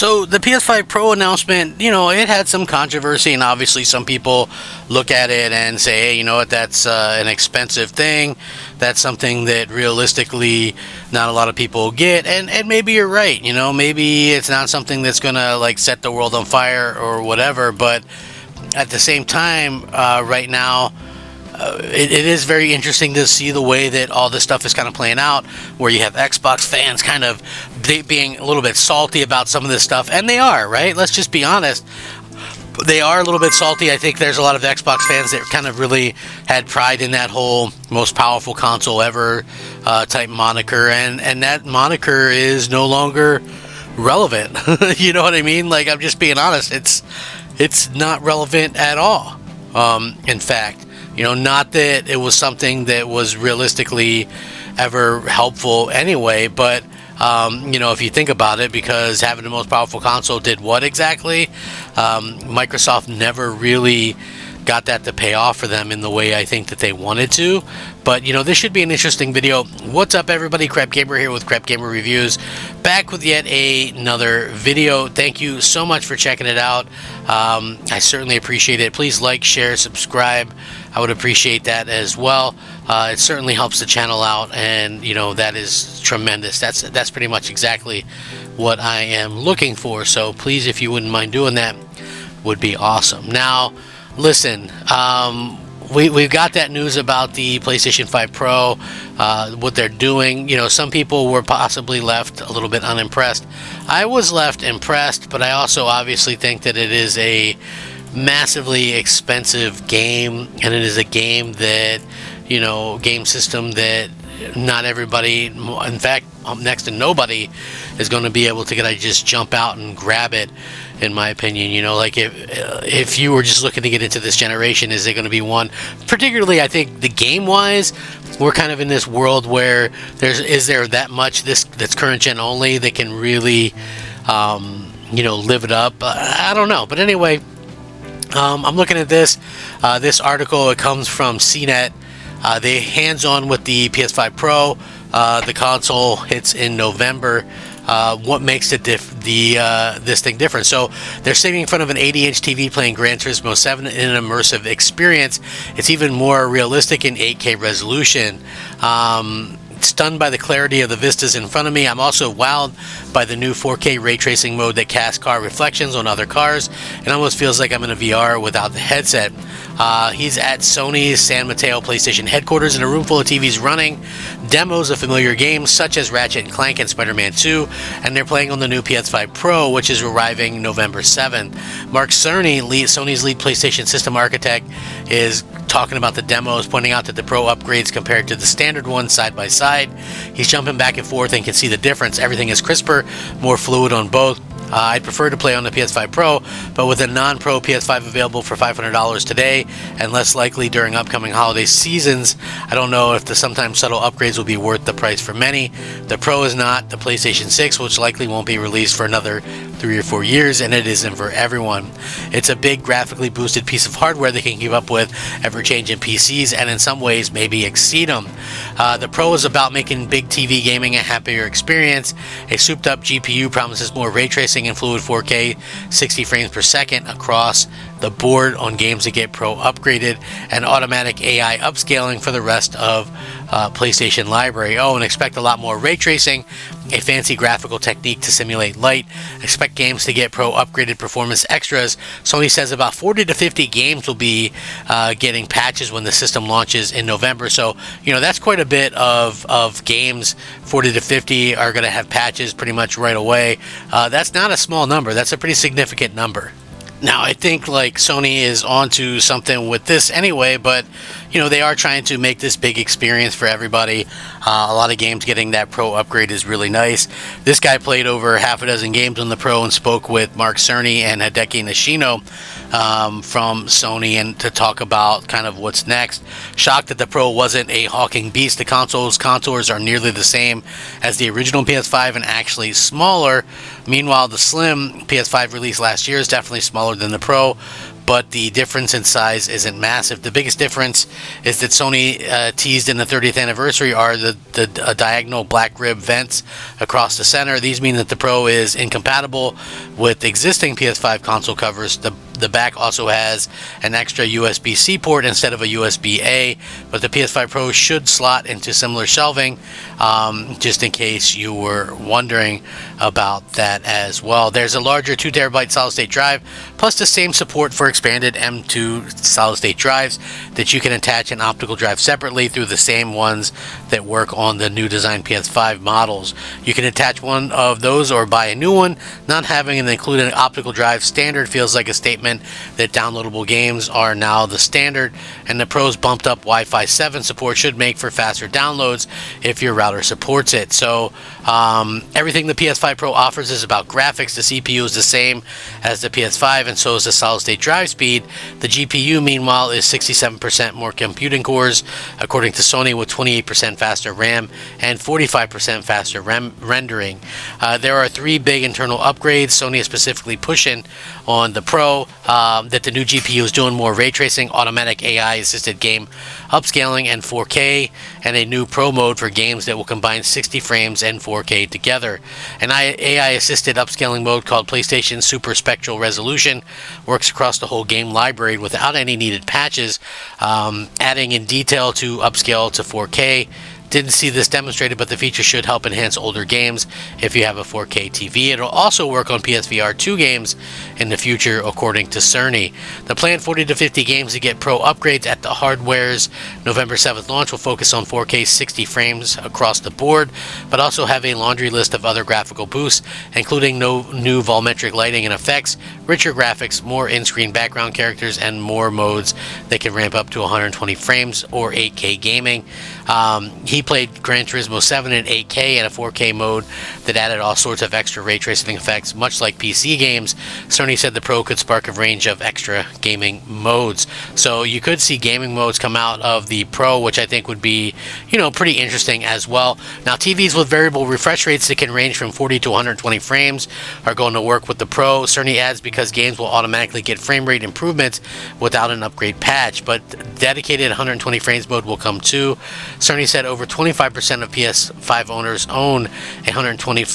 So the PS5 Pro announcement, it had some controversy, and obviously some people look at it and say, hey, you know what, that's an expensive thing. That's something that realistically not a lot of people get, and maybe you're right. Maybe it's not something that's gonna like set the world on fire or whatever. But at the same time, right now, it is very interesting to see the way that all this stuff is kind of playing out, where you have Xbox fans kind of being a little bit salty about some of this stuff, and they are, right? Let's just be honest. They are a little bit salty. I think there's a lot of Xbox fans that kind of really had pride in that whole most powerful console ever type moniker, and that moniker is no longer relevant. You know what I mean? Like, I'm just being honest. It's not relevant at all. In fact, not that it was something that was realistically ever helpful anyway, but if you think about it, because having the most powerful console did what exactly? Microsoft never really got that to pay off for them in the way I think that they wanted to. But this should be an interesting video. What's up, everybody? Crap Gamer here with Crap Gamer Reviews, back with yet another video. Thank you so much for checking it out. I certainly appreciate it. Please like, share, subscribe. I would appreciate that as well. It certainly helps the channel out, and that is tremendous. That's pretty much exactly what I am looking for. So please, if you wouldn't mind doing that, would be awesome. Now, listen, we've got that news about the PlayStation 5 Pro, what they're doing. Some people were possibly left a little bit unimpressed. I was left impressed, but I also obviously think that it is a massively expensive game, and it is a game that, game system that not everybody, in fact, next to nobody, is going to be able to just jump out and grab it, in my opinion. Like if you were just looking to get into this generation, is it going to be one? Particularly, I think the game-wise, we're kind of in this world where is there that much that's current gen only that can really, live it up? I don't know. But anyway, I'm looking at this article. It comes from CNET. They hands-on with the PS5 Pro. The console hits in November. What makes it this thing different? So they're sitting in front of an 80-inch TV playing Gran Turismo 7 in an immersive experience. It's even more realistic in 8K resolution. Stunned by the clarity of the vistas in front of me. I'm also wowed by the new 4K ray tracing mode that casts car reflections on other cars. It almost feels like I'm in a VR without the headset. He's at Sony's San Mateo PlayStation headquarters in a room full of TVs running demos of familiar games such as Ratchet & Clank and Spider-Man 2, and they're playing on the new PS5 Pro, which is arriving November 7th. Mark Cerny, Sony's lead PlayStation system architect, is talking about the demos, pointing out that the Pro upgrades compared to the standard one side by side. He's jumping back and forth and can see the difference. Everything is crisper, more fluid on both. I'd prefer to play on the PS5 Pro, but with a non-Pro PS5 available for $500 today and less likely during upcoming holiday seasons, I don't know if the sometimes subtle upgrades will be worth the price for many. The Pro is not the PlayStation 6, which likely won't be released for another 3 or 4 years, and it isn't for everyone. It's a big graphically boosted piece of hardware that can keep up with ever-changing PCs and in some ways maybe exceed them. The Pro is about making big TV gaming a happier experience. A souped-up GPU promises more ray tracing and fluid 4K 60 frames per second across the board on games that get Pro upgraded, and automatic AI upscaling for the rest of PlayStation library. Oh, and expect a lot more ray tracing, a fancy graphical technique to simulate light. Expect games to get Pro upgraded performance extras. Sony says about 40 to 50 games will be getting patches when the system launches in November. So, that's quite a bit of games. 40 to 50 are going to have patches pretty much right away. That's not a small number. That's a pretty significant number. Now, I think Sony is onto something with this anyway, but they are trying to make this big experience for everybody. A lot of games getting that Pro upgrade is really nice. This guy played over half a dozen games on the Pro and spoke with Mark Cerny and Hideki Nishino from Sony, and to talk about kind of what's next. Shocked that the Pro wasn't a hawking beast. The console's contours are nearly the same as the original PS5 and actually smaller. Meanwhile, the slim PS5 released last year is definitely smaller than the Pro, but the difference in size isn't massive. The biggest difference is that Sony teased in the 30th anniversary are the diagonal black rib vents across the center. These mean that the Pro is incompatible with existing PS5 console covers. The back also has an extra USB-C port instead of a USB-A, but the PS5 Pro should slot into similar shelving, just in case you were wondering about that as well. There's a larger 2TB solid-state drive, plus the same support for expanded M2 solid-state drives that you can attach an optical drive separately through the same ones that work on the new design PS5 models. You can attach one of those or buy a new one. Not having an included optical drive standard feels like a statement that downloadable games are now the standard, and the Pro's bumped up Wi-Fi 7 support should make for faster downloads if your router supports it. So everything the PS5 Pro offers is about graphics. The CPU is the same as the PS5, and so is the solid-state drive speed. The GPU, meanwhile, is 67% more computing cores, according to Sony, with 28% faster RAM and 45% faster rendering. There are 3 big internal upgrades Sony is specifically pushing on the Pro. That the new GPU is doing more ray tracing, automatic AI-assisted game upscaling, and 4K, and a new Pro mode for games that will combine 60 frames and 4K together. An AI-assisted upscaling mode called PlayStation Super Spectral Resolution works across the whole game library without any needed patches, adding in detail to upscale to 4K. Didn't see this demonstrated, but the feature should help enhance older games if you have a 4K TV. It'll also work on PSVR 2 games in the future, according to Sony. The planned 40 to 50 games to get Pro upgrades at the hardware's November 7th launch will focus on 4K 60 frames across the board, but also have a laundry list of other graphical boosts, including no new volumetric lighting and effects, richer graphics, more in-screen background characters, and more modes that can ramp up to 120 frames or 8K gaming. He played Gran Turismo 7 in 8K and a 4K mode that added all sorts of extra ray tracing effects, much like PC games. Sony said the Pro could spark a range of extra gaming modes. So you could see gaming modes come out of the Pro, which I think would be, pretty interesting as well. Now, TVs with variable refresh rates that can range from 40 to 120 frames are going to work with the Pro. Sony adds because games will automatically get frame rate improvements without an upgrade patch, but dedicated 120 frames mode will come too. Sony said over 25% of PS5 owners own a 120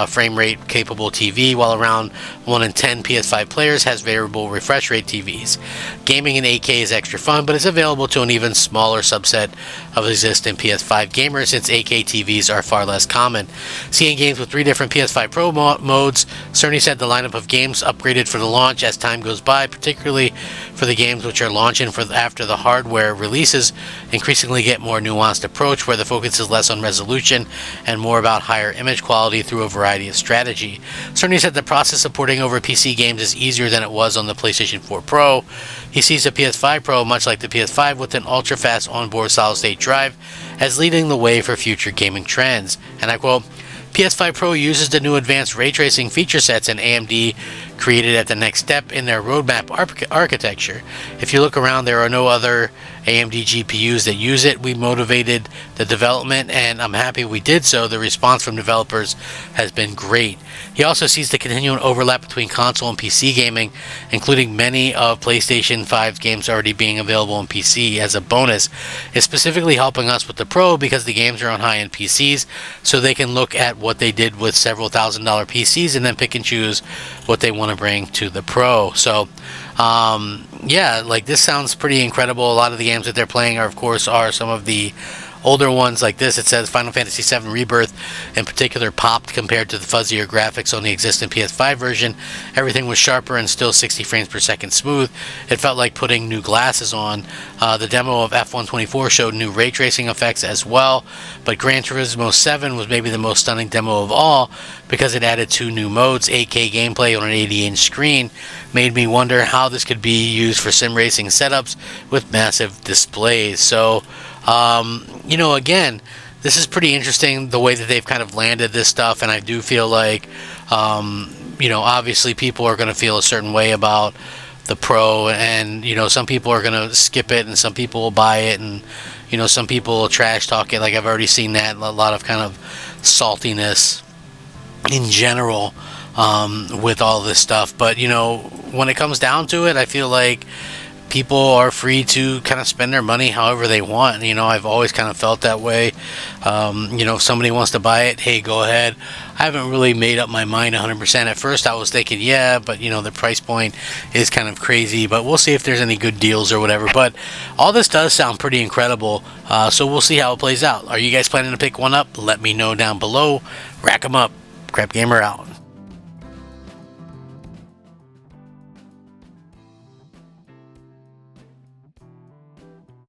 frame rate capable TV, while around 1 in 10 PS5 players has variable refresh rate TVs. Gaming in 8K is extra fun, but it's available to an even smaller subset of existing PS5 gamers, since 8K TVs are far less common. Seeing games with 3 different PS5 Pro modes, Sony said the lineup of games upgraded for the launch as time goes by, particularly for the games which are launching after the hardware releases, increasingly get more nuanced approach where the focus is less on resolution and more about higher image quality through a variety of strategy. Sony said the process of porting over PC games is easier than it was on the PlayStation 4 Pro. He sees the PS5 Pro, much like the PS5, with an ultra-fast onboard solid-state drive as leading the way for future gaming trends. And I quote, PS5 Pro uses the new advanced ray tracing feature sets and AMD created at the next step in their roadmap architecture. If you look around, there are no other AMD GPUs that use it. We motivated the development, and I'm happy we did so. The response from developers has been great. He also sees the continuing overlap between console and PC gaming, including many of PlayStation 5's games already being available on PC as a bonus. It's specifically helping us with the Pro because the games are on high-end PCs, so they can look at what they did with several $1,000 PCs and then pick and choose what they want to bring to the Pro. So yeah, like, this sounds pretty incredible. A lot of the games that they're playing are some of the older ones like this. It says Final Fantasy VII Rebirth in particular popped compared to the fuzzier graphics on the existing PS5 version. Everything was sharper and still 60 frames per second smooth. It felt like putting new glasses on. The demo of F124 showed new ray tracing effects as well, but Gran Turismo 7 was maybe the most stunning demo of all because it added 2 new modes. 8K gameplay on an 80-inch screen made me wonder how this could be used for sim racing setups with massive displays. So again, this is pretty interesting, the way that they've kind of landed this stuff, and I do feel like, obviously people are going to feel a certain way about the Pro, and, some people are going to skip it, and some people will buy it, and, some people will trash talk it. Like, I've already seen that, a lot of kind of saltiness in general with all this stuff. But you know, when it comes down to it, I feel like people are free to kind of spend their money however they want. You know, I've always kind of felt that way. You know, if somebody wants to buy it, hey, go ahead. I haven't really made up my mind 100%. At first, I was thinking, yeah, but you know, the price point is kind of crazy. But we'll see if there's any good deals or whatever. But all this does sound pretty incredible. So we'll see how it plays out. Are you guys planning to pick one up? Let me know down below. Rack 'em up. Crap Gamer out.